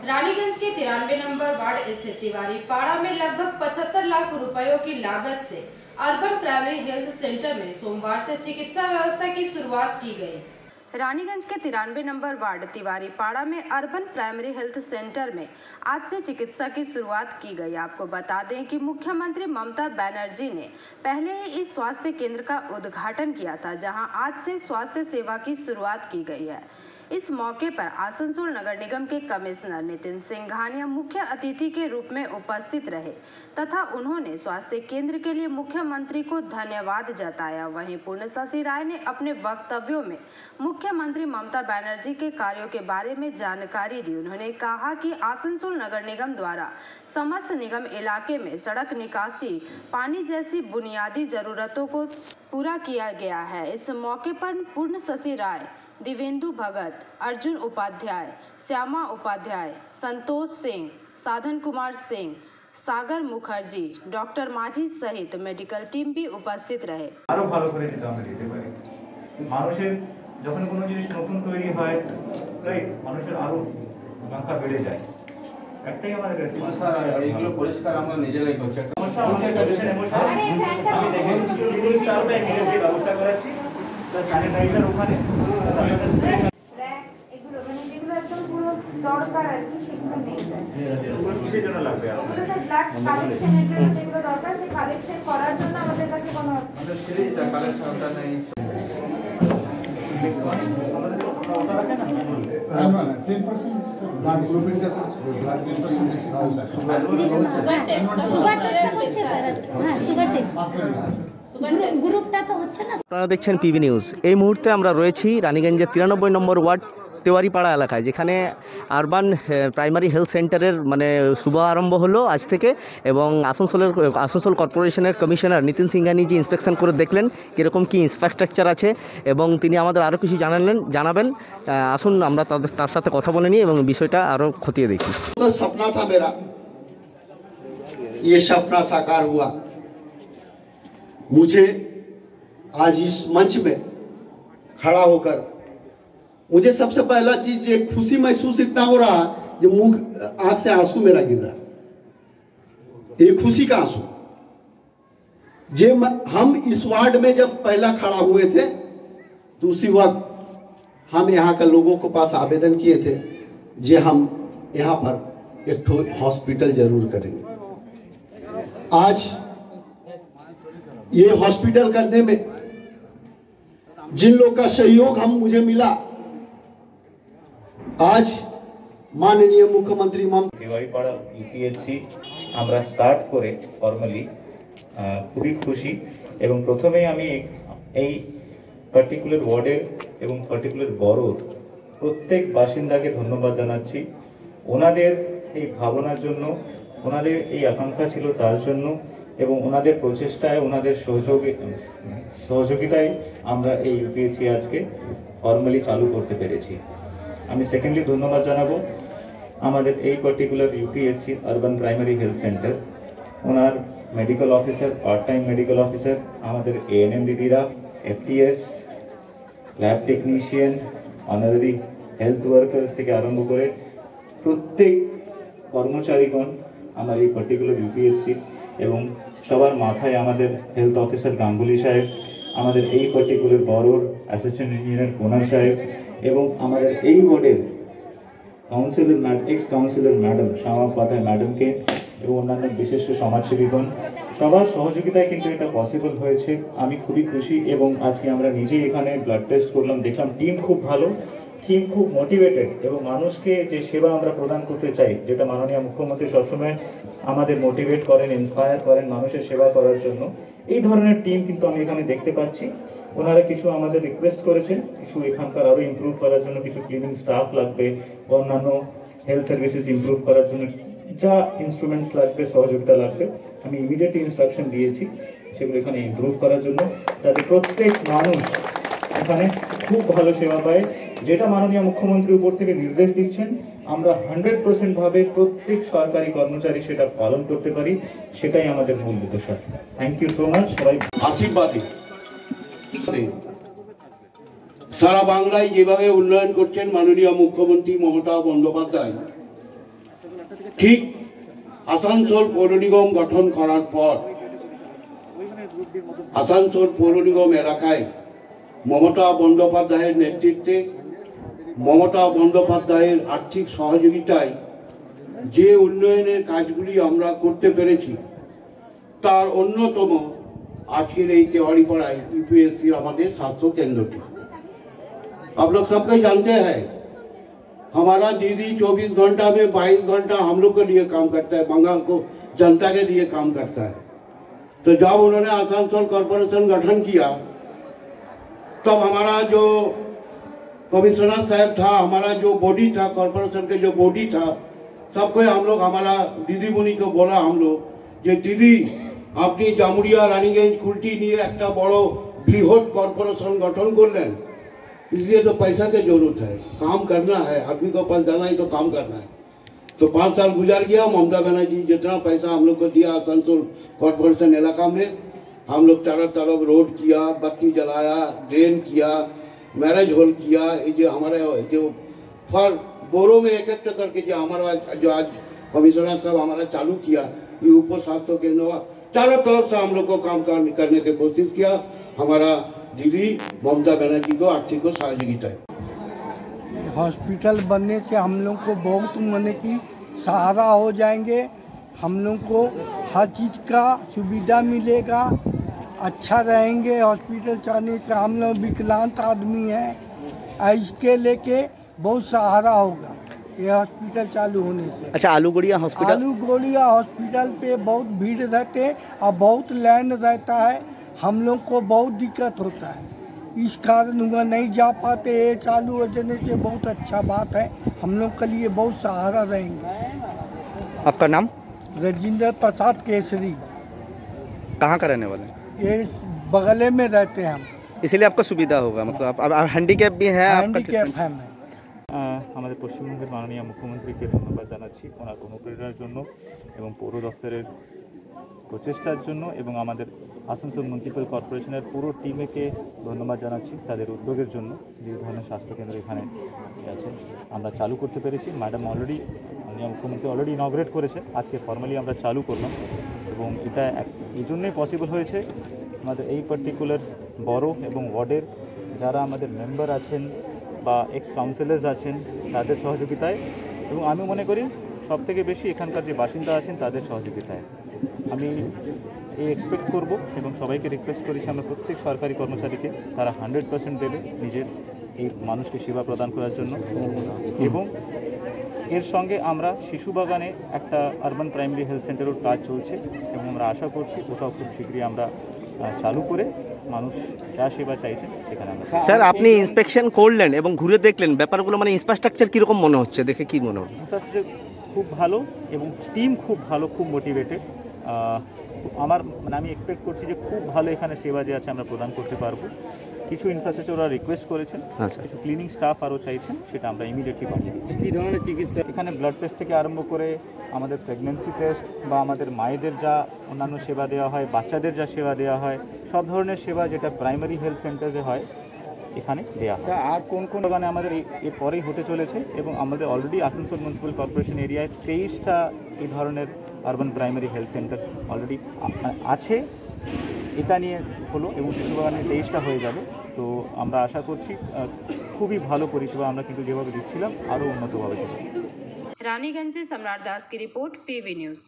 रानीगंज के 93 number ward स्थित तिवारी पाड़ा में लगभग 75 लाख रुपयों की लागत से अर्बन प्राइमरी हेल्थ सेंटर में सोमवार से चिकित्सा व्यवस्था की शुरुआत की गई। रानीगंज के 93 नंबर वार्ड तिवारी पाड़ा में अर्बन प्राइमरी हेल्थ सेंटर में आज से चिकित्सा की शुरुआत की गई। आपको बता दें कि मुख्यमंत्री ममता बनर्जी ने पहले ही इस स्वास्थ्य केंद्र का उद्घाटन किया था, जहां आज से स्वास्थ्य सेवा की शुरुआत की गई है। इस मौके पर आसनसोल नगर निगम के कमिश्नर नितिन सिंघानिया मुख्य अतिथि के रूप में उपस्थित रहे तथा उन्होंने स्वास्थ्य केंद्र के लिए मुख्यमंत्री को धन्यवाद जताया। वहीं पूर्णशशि राय ने अपने वक्तव्यों में मुख्यमंत्री ममता बनर्जी के कार्यों के बारे में जानकारी दी। उन्होंने कहा कि आसनसोल नगर निगम द्वारा समस्त निगम इलाके में सड़क निकासी, पानी जैसी बुनियादी जरूरतों को पूरा किया गया है। इस मौके पर पूर्णशशि राय, दिवेंदु भगत, अर्जुन उपाध्याय, श्यामा उपाध्याय, संतोष सिंह, साधन कुमार सिंह, सागर मुखर्जी, डॉक्टर माझी सहित मेडिकल टीम भी उपस्थित रहे। আরো ভালো করে যেটা আমরা দিতে পারি মানুষের যখন কোনো জিনিস নতুন তৈরি হয় রাইট মানুষের আরো সংখ্যা বেড়ে যায় একটাই আমাদের রেসপন্সিবিলিটি আর এগুলো পরিষ্কার আমরা নিজেরাই করছি একটা সমস্যা আমাদের পেশেন্ট ইমোশনাল আমি দেখেন লিডিং স্টাফে ইমিডিয়েটলি ব্যবস্থা করেছি তো স্যানিটাইজার ওখানে আমাদের স্প্রে এগুলো মানে যেগুলো একদম পুরো দরকার আর কি সেগুলো নেই স্যার এগুলো কিসের জন্য লাগবে আমাদের স্যার ব্লাড কালেকশনের জন্য যেগুলো দরকার সেই কালেকশন করার জন্য আমাদের কাছে কোনো আমাদের সিরিজটা কালেকশনটা নেই আমাদের তো ওটা আছে না না 10% ব্লাড গ্রুপিংটা করছে ব্লাড 10% বেশি সুগার টেস্ট হচ্ছে স্যার হ্যাঁ সুগার টেস্ট গ্রুপটা তো হচ্ছে না। আপনারা দেখছেন পিবি নিউজ। এই মুহূর্তে আমরা রয়েছি রানীগঞ্জের 93 নম্বর ওয়ার্ড তেওয়ারিপাড়া এলাকায়, যেখানে আরবান প্রাইমারি হেলথ সেন্টারের শুভ আরম্ভ হলো আজ থেকে এবং আসানসোল কর্পোরেশনের কমিশনার নিতিন সিংহানিজি ইন্সপেকশন করে দেখলেন কীরকম কী ইনফ্রাস্ট্রাকচার আছে এবং তিনি আমাদের আরও কিছু জানাবেন। আসুন আমরা তার সাথে কথা বলে নিই এবং বিষয়টা আরও খতিয়ে দেখি। तो सपना था मेरा, ये सपना साकार हुआ। मुझे आज इस मंच में खड़ा होकर मुझे सबसे पहला चीज ये खुशी महसूस इतना हो रहा जो मुंह आंख से आंसू मेरा गिर रहा, ये खुशी का आंसू। जे हम इस वार्ड में जब पहला खड़ा हुए थे तो उसी वक्त हम यहाँ के लोगों के पास आवेदन किए थे जे हम यहाँ पर एक हॉस्पिटल जरूर करेंगे। आज ये हॉस्पिटल करने में जिन लोग का सहयोग मुझे मिला, आज माननीय मुख्यमंत्री তেওয়ারিপাড়া ইউপিএসসি আমরা স্টার্ট করে ফর্মালি খুবই খুশি এবং প্রথমেই আমি এই পার্টিকুলার ওয়ার্ডের এবং পার্টিকুলার বড়োর প্রত্যেক বাসিন্দাকে ধন্যবাদ জানাচ্ছি। ওনাদের এই ভাবনার জন্য, ওনাদের এই আকাঙ্ক্ষা ছিল তার জন্য এবং ওনাদের প্রচেষ্টায়, ওনাদের সহযোগিতায় আমরা এই ইউপিএসসি আজকে ফর্মালি চালু করতে পেরেছি। আমি সেকেন্ডলি ধন্যবাদ জানাবো আমাদের এই particular UPSC urban primary health centre, ওনার medical officer, part time medical officer, আমাদের এএনএম দিদিরা, FTS, lab technician, honorary health workers থেকে আরম্ভ করে প্রত্যেক কর্মচারীগণ আমার এই পার্টিকুলার ইউপিএসসি এবং সবার মাথায় আমাদের হেলথ অফিসার গাঙ্গুলি সাহেব, আমাদের এই পার্টিকুলার বড়োর অ্যাসিস্ট্যান্ট ইঞ্জিনিয়ার কোনার সাহেব এবং আমাদের এই বোর্ডের কাউন্সিলর এক্স কাউন্সিলর ম্যাডাম শ্যামা উপাধ্যায় ম্যাডামকে এবং অন্যান্য বিশিষ্ট সমাজসেবীগণ, সবার সহযোগিতায় কিন্তু এটা পসিবল হয়েছে। আমি খুবই খুশি এবং আজকে আমরা নিজেই এখানে ব্লাড টেস্ট করলাম, দেখলাম টিম খুব ভালো, টিম খুব মোটিভেটেড এবং মানুষকে যে সেবা আমরা প্রদান করতে চাই, যেটা মাননীয় মুখ্যমন্ত্রী সবসময় আমাদের মোটিভেট করেন, ইন্সপায়ার করেন মানুষের সেবা করার জন্য, এই ধরনের টিম কিন্তু আমি এখানে দেখতে পাচ্ছি। ওনারা কিছু আমাদের রিকোয়েস্ট করেছেন, কিছু এখানকার আরও ইমপ্রুভ করার জন্য, কিছু ক্লিনিং স্টাফ লাগবে, অন্যান্য হেলথ সার্ভিসেস ইমপ্রুভ করার জন্য যা ইনস্ট্রুমেন্টস লাগবে, সহযোগিতা লাগবে, আমি ইমিডিয়েট ইনস্ট্রাকশন দিয়েছি সেগুলো এখানে ইমপ্রুভ করার জন্য, যাতে প্রত্যেক মানুষ এখানে খুব ভালো সেবা পায়। যেটা মাননীয় মুখ্যমন্ত্রী উপর থেকে নির্দেশ দিচ্ছেন, আমরা 100% ভাবে প্রত্যেক সরকারি কর্মচারী সেটা পালন করতে পারি, সেটাই আমাদের মূল উদ্দেশ্য। Thank you so much. সবাই আশীর্বাদী সারা বাংলায় যেভাবে উন্নয়ন করছেন মাননীয় মুখ্যমন্ত্রী মমতা বন্দ্যোপাধ্যায়, ঠিক আসানসোল পৌর নিগম গঠন করার পর আসানসোল পৌর নিগম এলাকায় মমতা বন্দ্যোপাধ্যায়ের নেতৃত্বে, মমতা বন্দ্যোপাধ্যায়ের আর্থিক সহযোগিতায় যে উন্নয়নের কাজগুলি আমরা করতে পেরেছি তার অন্যতম আজকের এই তেওয়ারিপাড়ায় यूपीएससी हमारे स्वास्थ्य केंद्र की। आप लोग सबको जानते हैं हमारा दीदी 24 घंटा में 22 घंटा हम लोग के लिए काम करता है, बंगाल को जनता के लिए काम करता है। तो जब उन्होंने आसनसोल कॉरपोरेशन गठन किया तब हमारा जो कमिश्नर साहब था, हमारा जो बॉडी था, कॉरपोरेशन के जो बॉडी था, सबको हम लोग हमारा दीदी मुनि को बोला हम लोग যে দিদি আপনি জামুরিয়া রানীগঞ্জ কুলটি নিয়ে একটা বড় বৃহৎ কর্পোরেশন গঠন করলেন, इसलिए तो पैसा की जरूरत है, काम करना है, आदमी को पास जाना ही तो काम करना है। तो 5 साल गुजर गया, ममता बनर्जी जितना पैसा हम लोग को दिया आसनसोल कॉरपोरेशन इलाका में, हम लोग चारों तरफ रोड किया, बत्ती जलाया, ड्रेन किया, मैरिज हॉल किया। ये जो हमारे जो फर बोरों में एकत्र करके जो हमारा जो आज कमिश्नर साहब हमारा चालू किया, ये उप स्वास्थ्य केंद्र चारों तरफ से हम लोग को काम करने की कोशिश किया। हमारा दीदी ममता बनर्जी को आर्थिक सहयोगिता है। हॉस्पिटल बनने से हम लोग को बहुत मने की सहारा हो जाएंगे, हम लोग को हर चीज़ का सुविधा मिलेगा, अच्छा रहेंगे। हॉस्पिटल जाने से हम लोग विकलांग आदमी हैं, इसके लेके बहुत सहारा होगा ये हॉस्पिटल चालू होने से। अच्छा, आलूगोड़िया हॉस्पिटल, आलूगोड़िया हॉस्पिटल पे बहुत भीड़ रहते और बहुत लाइन रहता है, हम लोग को बहुत दिक्कत होता है, इस कारण वह नहीं जा पाते। ये चालू हो जाने से बहुत अच्छा बात है, हम लोग के लिए बहुत सहारा रहेंगे। आपका नाम? राजेंद्र प्रसाद केसरी। कहाँ का रहने वाले? ये बगले में रहते हैं हम, इसीलिए आपको सुविधा होगा। मतलब आप हैंडीकैप भी हैं? हैंडीकैप है। मैं আমাদের পশ্চিমবঙ্গের মাননীয় মুখ্যমন্ত্রীকে ধন্যবাদ জানাচ্ছি ওনার অনুপ্রেরণার জন্য এবং পৌর দপ্তরের প্রচেষ্টার জন্য, এবং আমাদের আসানসোল মিউনিসিপ্যাল কর্পোরেশনের পুরো টিমকে ধন্যবাদ জানাচ্ছি তাদের উদ্যোগের জন্য। যে ধরনের স্বাস্থ্যকেন্দ্র এখানে আছে আমরা চালু করতে পেরেছি, ম্যাডাম অলরেডি মাননীয় মুখ্যমন্ত্রী অলরেডি ইনগ্রেট করেছে, আজকে ফর্মালি আমরা চালু করলাম। এবং এটা এই জন্যই পসিবল হয়েছে আমাদের এই পার্টিকুলার বড় এবং ওয়ার্ডের যারা আমাদের মেম্বার আছেন বা এক্স কাউন্সিলার্স আছেন তাদের সহযোগিতায়, এবং আমি মনে করি সবথেকে বেশি এখানকার যে বাসিন্দা আছেন তাদের সহযোগিতায়। আমি এই এক্সপেক্ট করব এবং সবাইকে রিকোয়েস্ট করেছি আমরা প্রত্যেক সরকারি কর্মচারীকে তারা 100% দেবে নিজের এই মানুষকে সেবা প্রদান করার জন্য। এবং এর সঙ্গে আমরা শিশু বাগানে একটা আরবান প্রাইমারি হেলথ সেন্টারের কাজ চলছে এবং আমরা আশা করছি ওটাও খুব শীঘ্রই আমরা চালু করে মানুষ যা সেবা চাইছেন সেখানে আমরা। স্যার, আপনি ইন্সপেকশন করলেন এবং ঘুরে দেখলেন ব্যাপারগুলো, মানে ইনফ্রাস্ট্রাকচার কীরকম মনে হচ্ছে, দেখে কি মনে হলো? ইনফ্রাস্ট্রাকচার খুব ভালো এবং টিম খুব ভালো, খুব মোটিভেটেড। আমি এক্সপেক্ট করছি যে খুব ভালো এখানে সেবা যে আছে আমরা প্রদান করতে পারবো। কিছু ইনফ্রাস্ট্রাকচার ওরা রিকোয়েস্ট করেছেন, কিছু ক্লিনিং স্টাফ আরও চাইছেন, সেটা আমরা ইমিডিয়েটলি বাড়িয়ে দিচ্ছি। কী ধরনের চিকিৎসা? এখানে ব্লাড টেস্ট থেকে আরম্ভ করে আমাদের প্রেগনেন্সি টেস্ট বা আমাদের মায়েদের যা অন্যান্য সেবা দেওয়া হয়, বাচ্চাদের যা সেবা দেওয়া হয়, সব ধরনের সেবা যেটা প্রাইমারি হেলথ সেন্টারে হয় এখানে দেওয়া হয়। আর কোন কোন বাগানে আমাদের এর পরেই হতে চলেছে, এবং আমাদের অলরেডি আসানসোল মিউনিসিপ্যাল কর্পোরেশন এরিয়ায় 23টা এই ধরনের urban primary health centre already আছে। এটা নিয়ে হলো এবং শিশু বাগানে 23টা হয়ে যাবে। তো আমরা আশা করছি খুবই ভালো পরিষেবা আমরা কিন্তু যেভাবে দিচ্ছিলাম আরও উন্নতভাবে দেবো। रानीगंज से सम्राट दास की रिपोर्ट, PV न्यूज।